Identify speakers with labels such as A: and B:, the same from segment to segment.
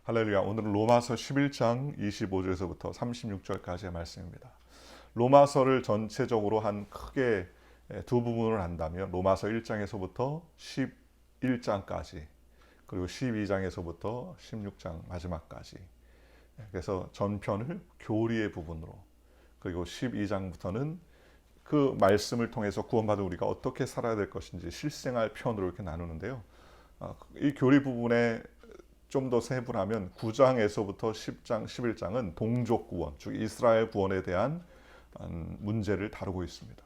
A: 할렐루야. 오늘은 로마서 11장 25절에서부터 36절까지의 말씀입니다. 로마서를 전체적으로 한 크게 두 부분을 한다면 로마서 1장에서부터 11장까지 그리고 12장에서부터 16장 마지막까지, 그래서 전편을 교리의 부분으로, 그리고 12장부터는 그 말씀을 통해서 구원받은 우리가 어떻게 살아야 될 것인지 실생활 편으로 이렇게 나누는데요. 이 교리 부분에 좀 더 세분하면 9장에서부터 10장, 11장은 동족 구원, 즉 이스라엘 구원에 대한 문제를 다루고 있습니다.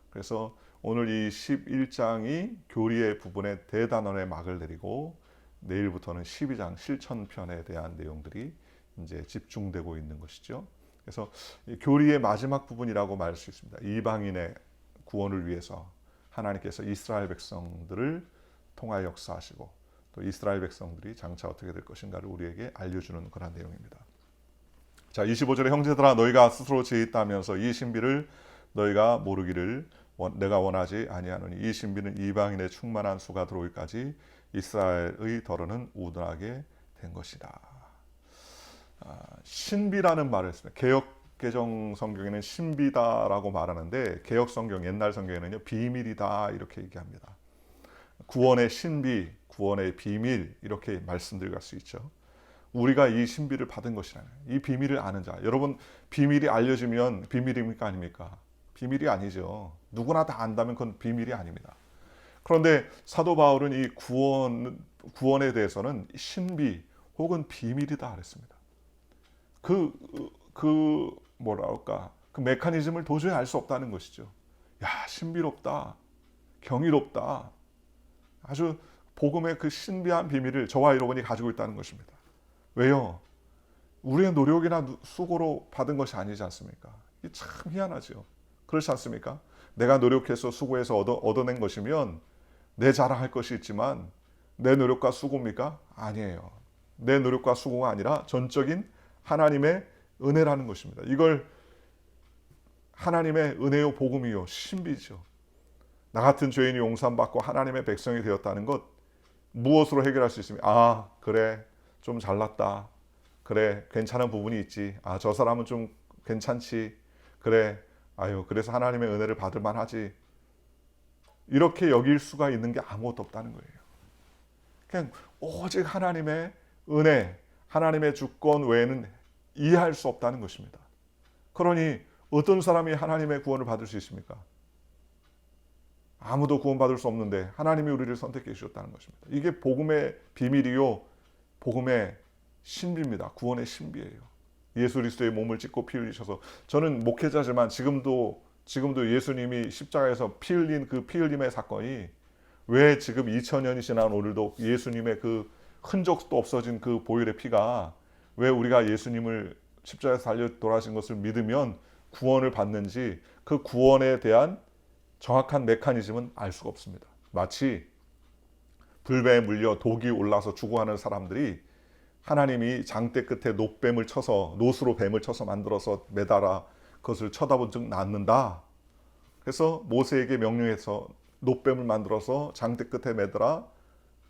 A: 그래서 오늘 이 11장이 교리의 부분에 대단원의 막을 내리고, 내일부터는 12장 실천편에 대한 내용들이 이제 집중되고 있는 것이죠. 그래서 교리의 마지막 부분이라고 말할 수 있습니다. 이방인의 구원을 위해서 하나님께서 이스라엘 백성들을 통하여 역사하시고, 또 이스라엘 백성들이 장차 어떻게 될 것인가를 우리에게 알려주는 그런 내용입니다. 자, 25절에 형제들아 너희가 스스로 지었다면서 이 신비를 너희가 모르기를 내가 원하지 아니하노니 이 신비는 이방인의 충만한 수가 들어오기까지 이스라엘의 덜어는 우둔하게 된 것이다. 신비라는 말을 했습니다. 개역 개정 성경에는 신비다라고 말하는데, 개역 성경 옛날 성경에는요 비밀이다 이렇게 얘기합니다. 구원의 신비, 구원의 비밀 이렇게 말씀드릴 수 있죠. 우리가 이 신비를 받은 것이라는, 이 비밀을 아는 자. 여러분, 비밀이 알려지면 비밀입니까 아닙니까? 비밀이 아니죠. 누구나 다 안다면 그건 비밀이 아닙니다. 그런데 사도 바울은 이 구원에 대해서는 신비 혹은 비밀이다 그랬습니다. 뭐랄까, 그 메커니즘을 도저히 알 수 없다는 것이죠. 야, 신비롭다, 경이롭다. 아주 복음의 그 신비한 비밀을 저와 여러분이 가지고 있다는 것입니다. 왜요? 우리의 노력이나 수고로 받은 것이 아니지 않습니까? 이게 참 희한하죠. 그렇지 않습니까? 내가 노력해서 수고해서 얻어낸 것이면 내 자랑할 것이 있지만 내 노력과 수고입니까? 아니에요. 내 노력과 수고가 아니라 전적인 하나님의 은혜라는 것입니다. 이걸 하나님의 은혜요 복음이요 신비죠. 나 같은 죄인이 용서받고 하나님의 백성이 되었다는 것, 무엇으로 해결할 수 있습니까? 아, 그래, 좀 잘났다. 그래, 괜찮은 부분이 있지. 아, 저 사람은 좀 괜찮지. 그래, 아유, 그래서 하나님의 은혜를 받을 만하지. 이렇게 여길 수가 있는 게 아무것도 없다는 거예요. 그냥 오직 하나님의 은혜, 하나님의 주권 외에는 이해할 수 없다는 것입니다. 그러니 어떤 사람이 하나님의 구원을 받을 수 있습니까? 아무도 구원받을 수 없는데 하나님이 우리를 선택해 주셨다는 것입니다. 이게 복음의 비밀이요, 복음의 신비입니다. 구원의 신비예요. 예수 그리스도의 몸을 찢고 피 흘리셔서, 저는 목회자지만 지금도 예수님이 십자가에서 피 흘린 그 피 흘림의 사건이 왜 지금 2000년이 지난 오늘도 예수님의 그 흔적도 없어진 그 보혈의 피가 왜 우리가 예수님을 십자가에서 달려 돌아가신 것을 믿으면 구원을 받는지, 그 구원에 대한 정확한 메커니즘은 알 수가 없습니다. 마치 불배에 물려 독이 올라서 죽어가는 사람들이 하나님이 장대 끝에 노뱀을 쳐서, 노스로 뱀을 쳐서 만들어서 매달아 그것을 쳐다본 즉 낫는다. 그래서 모세에게 명령해서 노뱀을 만들어서 장대 끝에 매달아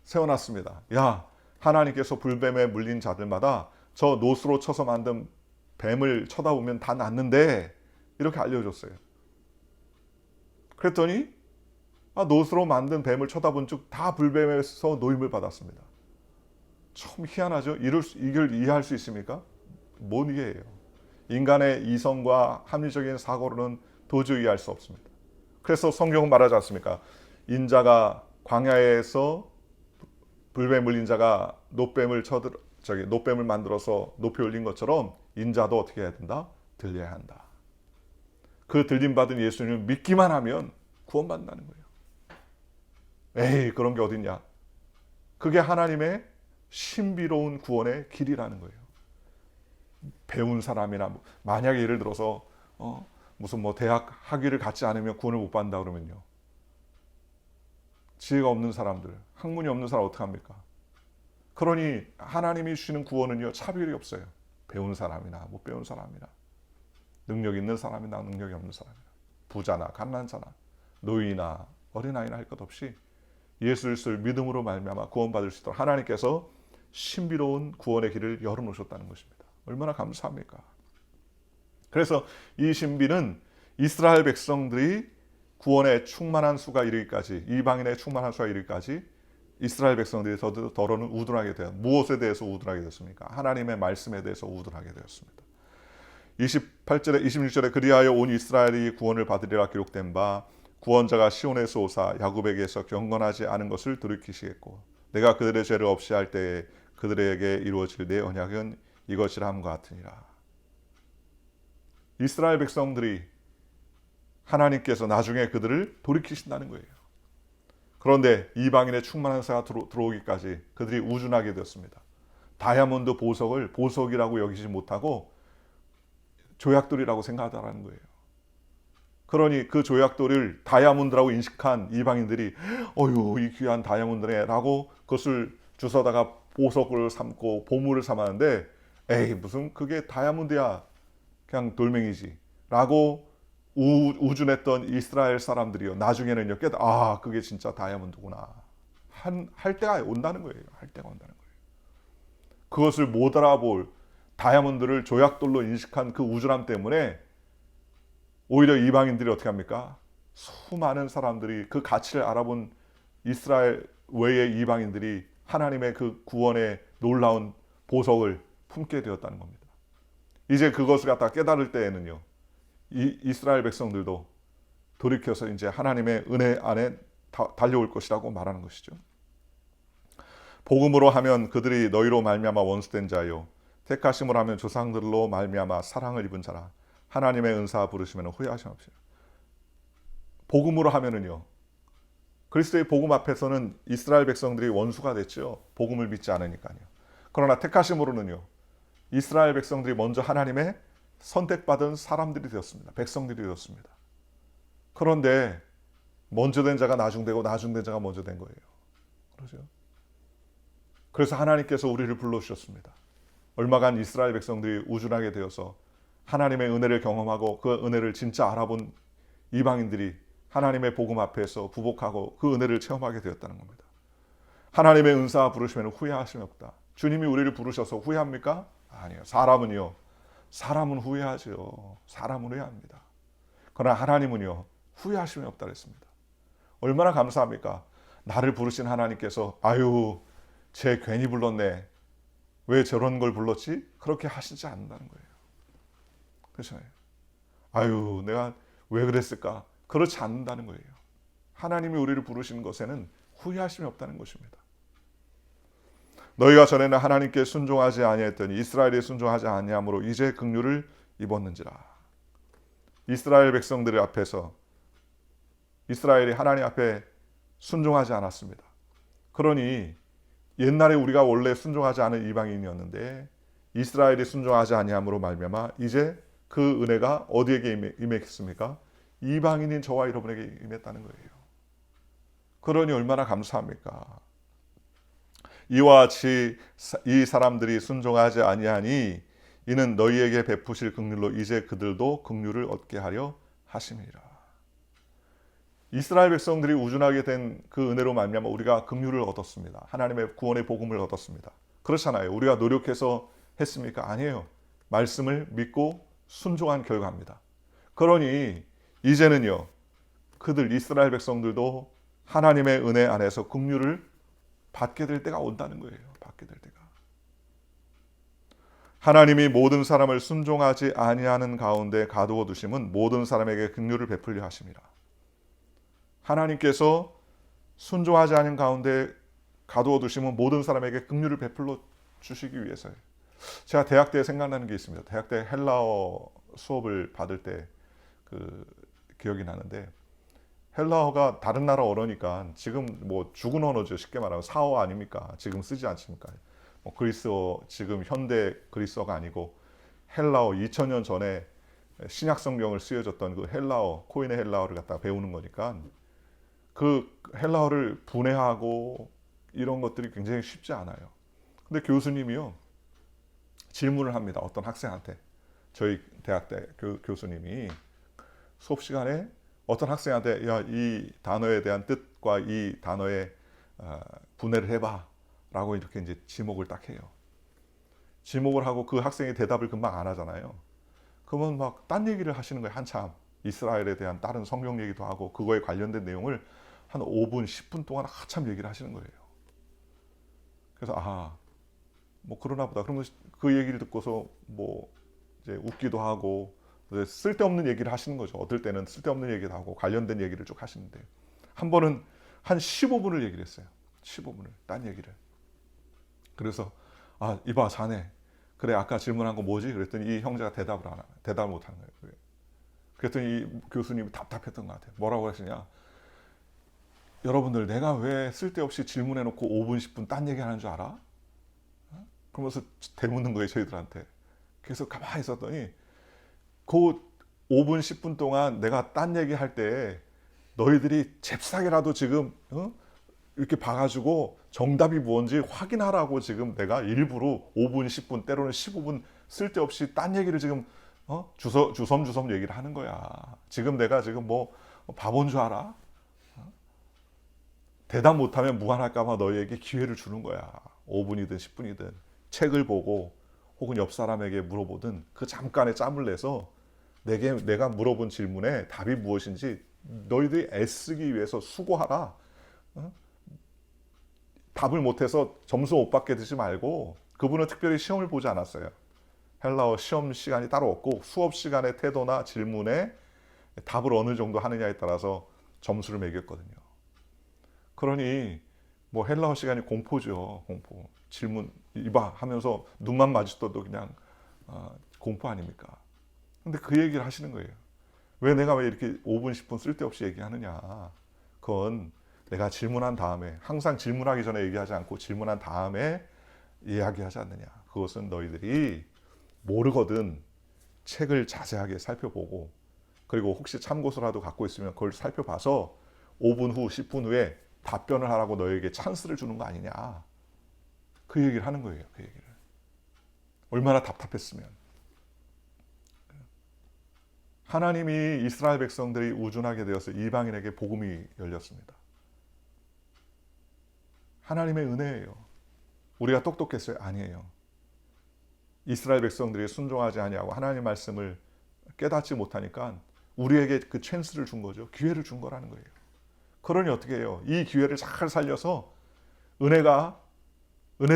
A: 세워놨습니다. 야, 하나님께서 불뱀에 물린 자들마다 저 노스로 쳐서 만든 뱀을 쳐다보면 다 낫는데, 이렇게 알려줬어요. 그랬더니 노스로 만든 뱀을 쳐다본 즉 다 불뱀에서 노임을 받았습니다. 참 희한하죠. 이걸 이해할 수 있습니까? 못 이해해요. 인간의 이성과 합리적인 사고로는 도저히 이해할 수 없습니다. 그래서 성경은 말하지 않습니까? 인자가 광야에서 불뱀 물린 자가 노뱀을 만들어서 높이 올린 것처럼 인자도 어떻게 해야 된다? 들려야 한다. 그 들림받은 예수님을 믿기만 하면 구원받는다는 거예요. 에이, 그런 게 어딨냐? 그게 하나님의 신비로운 구원의 길이라는 거예요. 배운 사람이나 만약에 예를 들어서 무슨 대학 학위를 갖지 않으면 구원을 못 받는다 그러면요, 지혜가 없는 사람들, 학문이 없는 사람 어떡합니까? 그러니 하나님이 주시는 구원은요 차별이 없어요. 배운 사람이나 못 배운 사람이나, 능력 있는 사람이나 능력이 없는 사람이나, 부자나 가난자나 노인이나 어린아이나 할 것 없이 예수 그리스도를 믿음으로 말미암아 구원받을 수 있도록 하나님께서 신비로운 구원의 길을 열어놓으셨다는 것입니다. 얼마나 감사합니까? 그래서 이 신비는 이스라엘 백성들이 구원의 충만한 수가 이르기까지, 이방인의 충만한 수가 이르기까지 이스라엘 백성들이 더러는 우둔하게 되었. 무엇에 대해서 우둔하게 됐습니까? 하나님의 말씀에 대해서 우둔하게 되었습니다. 28절에 26절에 그리하여 온 이스라엘이 구원을 받으리라 기록된 바 구원자가 시온에서 오사 야곱에게서 경건하지 않은 것을 돌이키시겠고 내가 그들의 죄를 없이 할 때에 그들에게 이루어질 내 언약은 이것이라 함과 같으니라. 이스라엘 백성들이 하나님께서 나중에 그들을 돌이키신다는 거예요. 그런데 이방인의 충만한 사가 들어오기까지 그들이 우준하게 되었습니다. 다이아몬드 보석을 보석이라고 여기지 못하고 조약돌이라고 생각하더라는 거예요. 그러니 그 조약돌을 다이아몬드라고 인식한 이방인들이 어휴 이 귀한 다이아몬드네 라고 그것을 주워다가 보석을 삼고 보물을 삼았는데 에이 무슨 그게 다이아몬드야 그냥 돌멩이지 라고 우준했던 이스라엘 사람들이요 나중에는요 아 그게 진짜 다이아몬드구나 할 때가 온다는 거예요. 할 때가 온다는 거예요. 그것을 못 알아볼 다이아몬드를 조약돌로 인식한 그 우준함 때문에 오히려 이방인들이 어떻게 합니까? 수많은 사람들이 그 가치를 알아본 이스라엘 외의 이방인들이 하나님의 그 구원의 놀라운 보석을 품게 되었다는 겁니다. 이제 그것을 갖다 깨달을 때에는요. 이스라엘 백성들도 돌이켜서 이제 하나님의 은혜 안에 달려올 것이라고 말하는 것이죠. 복음으로 하면 그들이 너희로 말미암아 원수된 자요 택하심으로 하면 조상들로 말미암아 사랑을 입은 자라 하나님의 은사 부르시면 후회하심 없이. 복음으로 하면은요. 그리스도의 복음 앞에서는 이스라엘 백성들이 원수가 됐죠. 복음을 믿지 않으니까요. 그러나 택하심으로는요. 이스라엘 백성들이 먼저 하나님의 선택받은 사람들이 되었습니다. 백성들이 되었습니다. 그런데 먼저 된 자가 나중되고 나중된 자가 먼저 된 거예요. 그렇죠? 그래서 하나님께서 우리를 불러주셨습니다. 얼마간 이스라엘 백성들이 우준하게 되어서 하나님의 은혜를 경험하고 그 은혜를 진짜 알아본 이방인들이 하나님의 복음 앞에서 부복하고 그 은혜를 체험하게 되었다는 겁니다. 하나님의 은사 부르시면 후회하심이 없다. 주님이 우리를 부르셔서 후회합니까? 아니요. 사람은 후회하죠. 사람은 후회합니다. 그러나 하나님은요. 후회하심이 없다 그랬습니다. 얼마나 감사합니까? 나를 부르신 하나님께서 아유 쟤 괜히 불렀네. 왜 저런 걸 불렀지? 그렇게 하시지 않는다는 거예요. 그렇죠? 아유 내가 왜 그랬을까? 그렇지 않는다는 거예요. 하나님이 우리를 부르시는 것에는 후회하심이 없다는 것입니다. 너희가 전에는 하나님께 순종하지 아니했더니 이스라엘이 순종하지 아니함으로 이제 긍휼을 입었는지라. 이스라엘 백성들 앞에서 이스라엘이 하나님 앞에 순종하지 않았습니다. 그러니 옛날에 우리가 원래 순종하지 않은 이방인이었는데 이스라엘이 순종하지 아니함으로 말미암아 이제 그 은혜가 어디에게 임했습니까? 이방인인 저와 여러분에게 임했다는 거예요. 그러니 얼마나 감사합니까? 이와 같이 이 사람들이 순종하지 아니하니 이는 너희에게 베푸실 긍휼로 이제 그들도 긍휼을 얻게 하려 하심이라. 이스라엘 백성들이 우준하게 된 그 은혜로 말미암아 우리가 긍휼을 얻었습니다. 하나님의 구원의 복음을 얻었습니다. 그렇잖아요. 우리가 노력해서 했습니까? 아니에요. 말씀을 믿고 순종한 결과입니다. 그러니 이제는요. 그들 이스라엘 백성들도 하나님의 은혜 안에서 긍휼을 받게 될 때가 온다는 거예요. 받게 될 때가. 하나님이 모든 사람을 순종하지 아니하는 가운데 가두어 두심은 모든 사람에게 긍휼을 베풀려 하심이라. 하나님께서 순종하지 않은 가운데 가두어 두심은 모든 사람에게 긍휼을 베풀어 주시기 위해서예요. 제가 대학 때 생각나는 게 있습니다. 대학 때 헬라어 수업을 받을 때 그 기억이 나는데 헬라어가 다른 나라 언어니까 지금 뭐 죽은 언어죠. 쉽게 말하면 사어 아닙니까? 지금 쓰지 않습니까? 뭐 그리스어 지금 현대 그리스어가 아니고 헬라어 2000년 전에 신약 성경을 쓰여졌던 그 헬라어 코인의 헬라어를 갖다가 배우는 거니까 그 헬라어를 분해하고 이런 것들이 굉장히 쉽지 않아요. 근데 교수님이요 질문을 합니다. 어떤 학생한테 저희 대학 때 교수님이 수업 시간에 어떤 학생한테 야, 이 단어에 대한 뜻과 이 단어의 분해를 해봐 라고 이렇게 이제 지목을 딱 해요. 지목을 하고 그 학생이 대답을 금방 안 하잖아요. 그러면 막 딴 얘기를 하시는 거예요. 한참 이스라엘에 대한 다른 성경 얘기도 하고 그거에 관련된 내용을 한 5분, 10분 동안 한참 얘기를 하시는 거예요. 그래서 뭐 그러나 보다. 그러면 그 얘기를 듣고서 뭐 이제 웃기도 하고 쓸데없는 얘기를 하시는 거죠. 어떨 때는 쓸데없는 얘기도 하고 관련된 얘기를 쭉 하시는데 한 번은 한 15분을 얘기를 했어요. 15분을 딴 얘기를. 그래서 이봐 자네. 그래 아까 질문한 거 뭐지? 그랬더니 이 형제가 대답을 못 하는 거예요. 그랬더니 이 교수님이 답답했던 것 같아요. 뭐라고 하시냐? 여러분들 내가 왜 쓸데없이 질문해놓고 5분 10분 딴 얘기하는 줄 알아? 그러면서 대묻는 거예요 저희들한테. 그래서 가만히 있었더니 그 5분 10분 동안 내가 딴 얘기할 때 너희들이 잽싸게라도 지금 이렇게 봐가지고 정답이 뭔지 확인하라고 지금 내가 일부러 5분 10분 때로는 15분 쓸데없이 딴 얘기를 지금 주섬주섬 얘기를 하는 거야. 지금 내가 지금 뭐 바본 줄 알아? 대답 못하면 무관할까봐 너희에게 기회를 주는 거야. 5분이든 10분이든 책을 보고 혹은 옆 사람에게 물어보든 그 잠깐의 짬을 내서 내가 물어본 질문에 답이 무엇인지 너희들이 애쓰기 위해서 수고하라. 답을 못해서 점수 못 받게 되지 말고. 그분은 특별히 시험을 보지 않았어요. 헬라어 시험 시간이 따로 없고 수업 시간의 태도나 질문에 답을 어느 정도 하느냐에 따라서 점수를 매겼거든요. 그러니 뭐 헬라어 시간이 공포죠. 공포. 질문 이봐 하면서 눈만 마주쳐도 그냥 공포 아닙니까? 근데 그 얘기를 하시는 거예요. 내가 왜 이렇게 5분 10분 쓸데없이 얘기하느냐. 그건 내가 질문한 다음에 항상 질문하기 전에 얘기하지 않고 질문한 다음에 이야기하지 않느냐. 그것은 너희들이 모르거든 책을 자세하게 살펴보고 그리고 혹시 참고서라도 갖고 있으면 그걸 살펴봐서 5분 후 10분 후에 답변을 하라고 너에게 찬스를 주는 거 아니냐. 그 얘기를 하는 거예요. 그 얘기를. 얼마나 답답했으면. 하나님이 이스라엘 백성들이 우준하게 되어서 이방인에게 복음이 열렸습니다. 하나님의 은혜예요. 우리가 똑똑했어요? 아니에요. 이스라엘 백성들이 순종하지 아니하고 하나님의 말씀을 깨닫지 못하니까 우리에게 그 찬스를 준 거죠. 기회를 준 거라는 거예요. 그러니 어떻게 해요? 이 기회를 잘 살려서 은혜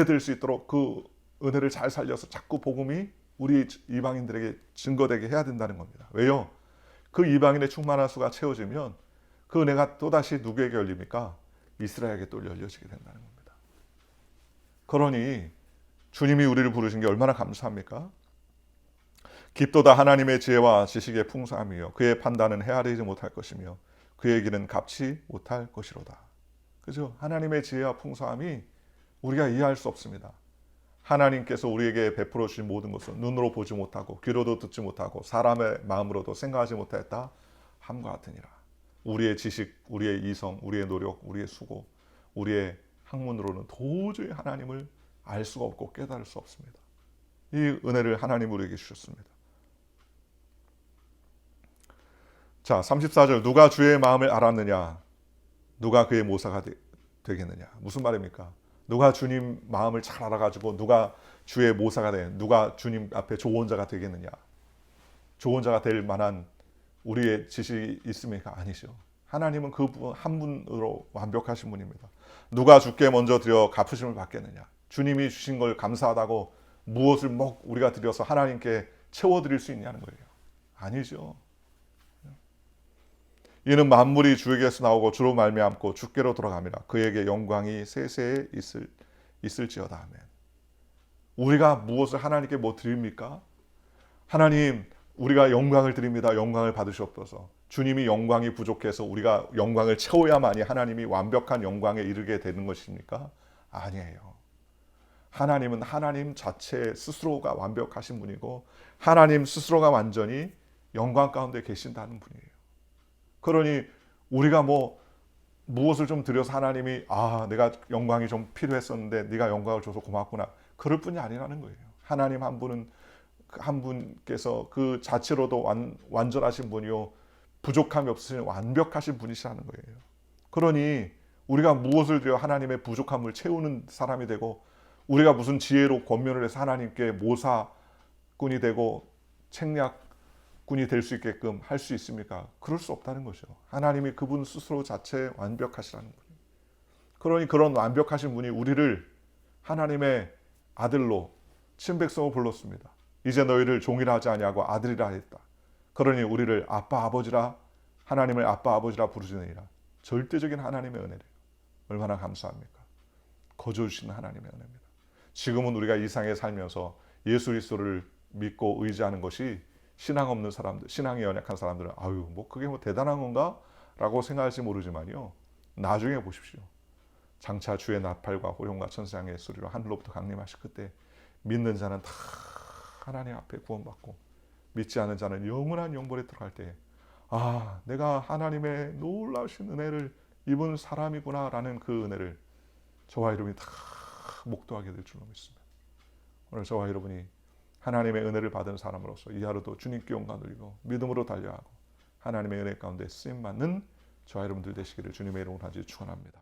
A: 될 수 있도록 그 은혜를 잘 살려서 자꾸 복음이 우리 이방인들에게 증거되게 해야 된다는 겁니다. 왜요? 그 이방인의 충만한 수가 채워지면 그 은혜가 또다시 누구에게 열립니까? 이스라엘에게 또 열려지게 된다는 겁니다. 그러니 주님이 우리를 부르신 게 얼마나 감사합니까? 깊도다 하나님의 지혜와 지식의 풍성함이요 그의 판단은 헤아리지 못할 것이며 그의 길은 갚지 못할 것이로다. 그죠? 하나님의 지혜와 풍성함이 우리가 이해할 수 없습니다. 하나님께서 우리에게 베풀어 주신 모든 것은 눈으로 보지 못하고 귀로도 듣지 못하고 사람의 마음으로도 생각하지 못했다 함과 같으니라. 우리의 지식, 우리의 이성, 우리의 노력, 우리의 수고, 우리의 학문으로는 도저히 하나님을 알 수가 없고 깨달을 수 없습니다. 이 은혜를 하나님 우리에게 주셨습니다. 자, 34절 누가 주의 마음을 알았느냐? 누가 그의 모사가 되겠느냐? 무슨 말입니까? 누가 주님 마음을 잘 알아가지고 누가 주의 모사가 누가 주님 앞에 조언자가 되겠느냐? 조언자가 될 만한 우리의 지식이 있습니까? 아니죠. 하나님은 그 한 분으로 완벽하신 분입니다. 누가 주께 먼저 드려 갚으심을 받겠느냐? 주님이 주신 걸 감사하다고 무엇을 우리가 드려서 하나님께 채워드릴 수 있냐는 거예요. 아니죠. 이는 만물이 주에게서 나오고 주로 말미암고 주께로 돌아갑니다. 그에게 영광이 세세에 있을지어다. 아멘. 우리가 무엇을 하나님께 드립니까? 하나님, 우리가 영광을 드립니다. 영광을 받으시옵소서. 주님이 영광이 부족해서 우리가 영광을 채워야만이 하나님이 완벽한 영광에 이르게 되는 것입니까? 아니에요. 하나님은 하나님 자체 스스로가 완벽하신 분이고 하나님 스스로가 완전히 영광 가운데 계신다는 분이에요. 그러니 우리가 무엇을 좀 드려서 하나님이 내가 영광이 좀 필요했었는데 네가 영광을 줘서 고맙구나. 그럴 뿐이 아니라는 거예요. 하나님 한 분께서 그 자체로도 완전하신 분이요 부족함이 없으신 완벽하신 분이시라는 거예요. 그러니 우리가 무엇을 드려 하나님의 부족함을 채우는 사람이 되고 우리가 무슨 지혜로 권면을 해서 하나님께 모사꾼이 되고 책략꾼이 될 수 있게끔 할 수 있습니까? 그럴 수 없다는 거죠. 하나님이 그분 스스로 자체 완벽하시라는 분이. 그러니 그런 완벽하신 분이 우리를 하나님의 아들로 친백성으로 불렀습니다. 이제 너희를 종이라 하지 아니하고 아들이라 했다. 그러니 우리를 아빠 아버지라 하나님을 아빠 아버지라 부르시느니라. 절대적인 하나님의 은혜래요. 얼마나 감사합니까? 거저 주신 하나님의 은혜입니다. 지금은 우리가 이 세상에 살면서 예수 그리스도를 믿고 의지하는 것이 신앙 없는 사람들, 신앙이 연약한 사람들은 아유 뭐 그게 뭐 대단한 건가? 라고 생각할지 모르지만요. 나중에 보십시오. 장차 주의 나팔과 호령과 천사장의 소리로 하늘로부터 강림하실 그때 믿는 자는 다 하나님 앞에 구원받고 믿지 않은 자는 영원한 영벌에 들어갈 때 아, 내가 하나님의 놀라우신 은혜를 입은 사람이구나 라는 그 은혜를 저와 여러분이 다 목도하게 될 줄로 믿습니다. 오늘 저와 여러분이 하나님의 은혜를 받은 사람으로서 이 하루도 주님께 영광 돌리고 믿음으로 달려가고 하나님의 은혜 가운데 쓰임받는 저와 여러분들 되시기를 주님의 이름으로 간절히 축원합니다.